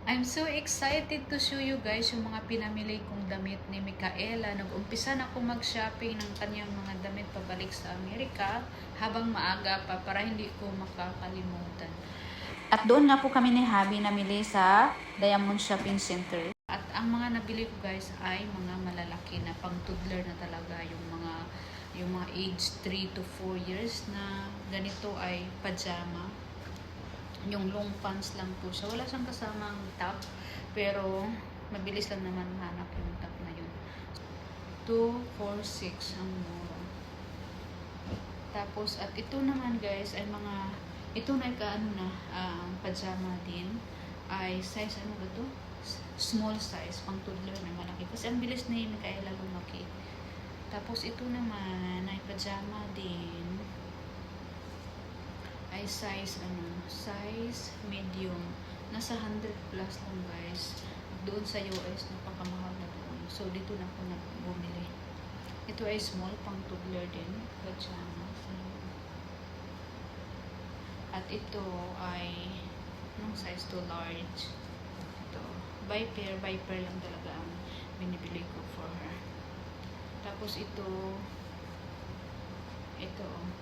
I'm so excited to show you guys yung mga pinamili kong damit ni Micaela. Nag-umpisa na ako mag-shopping ng kanyang mga damit pabalik sa Amerika habang maaga pa para hindi ko makakalimutan. At doon nga po kami ni Habi namili sa Diamond Shopping Center. At ang mga nabili ko guys ay mga malalaki na pang toddler na talaga, yung mga age 3 to 4 years na ganito ay pajama. Yung long pants lang po siya. Wala siyang kasamang top. Pero, mabilis lang naman hanap yung top na yun. 246 ang mura. Tapos, at ito naman guys, ay mga, ito na kaano na, pajama din. Ay, size ano ba to? Small size, pang toddler na malaki. Kasi ang bilis na yun, kaya lumaki. Tapos, ito naman, ay pajama din. Ay size medium. Nasa 100 plus lang guys. Doon sa US napakamahal na doon. So dito na ako bumili. Ito ay small, pang toddler din, pajama. At ito ay ng size to large. Ito, by pair lang talaga ang binibili ko for her. Tapos ito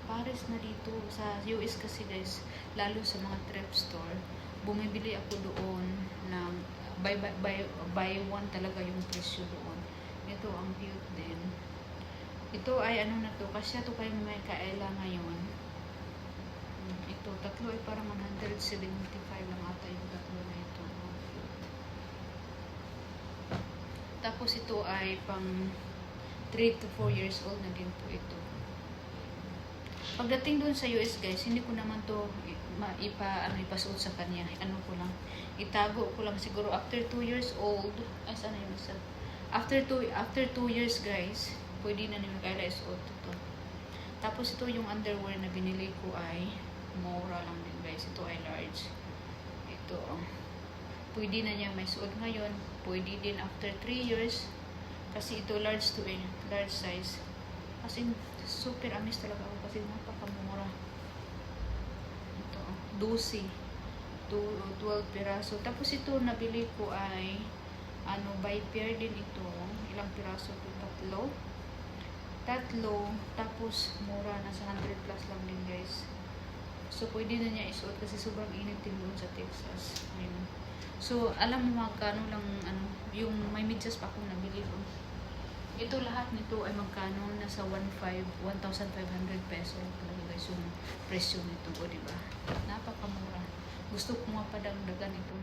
Paris na dito sa US kasi guys, lalo sa mga thrift store, bumibili ako doon ng buy one talaga yung presyo doon. Ito ang cute din. Ito ay ano na to, kasi ito kay Micaela ngayon. Ito, tatlo ay parang 175 lang ata yung tatlo na ito. Tapos ito ay pang 3 to 4 years old na din po ito. Pagdating doon sa US guys, hindi ko naman to ipasuot sa kanya. Ano ko lang, itago ko lang siguro after 2 years old. Ay, sana yun isa. After 2 years guys, pwede na ni Micaela isuot ito. Tapos ito yung underwear na binili ko ay mura lang din guys. Ito ay large. Ito, pwede na niya may suot ngayon. Pwede din after 3 years. Kasi ito large to large size. Kasi super amis talaga ako kasi napakamura. Ito, 12 piraso. Tapos ito nabili ko ay by pair din ito. Ilang piraso ito? Tatlo. Tapos mura, nasa 100 plus lang din guys. So pwede na niya isuot kasi sobrang init din doon sa Texas. Ayun. So alam mo magkano lang yung may medyas pa akong nabili ko. Ito lahat nito ay magkano, nasa 1,500 peso talaga guys yung presyo nito, o diba? Napakamura. Gusto ko mapadagdagan ito.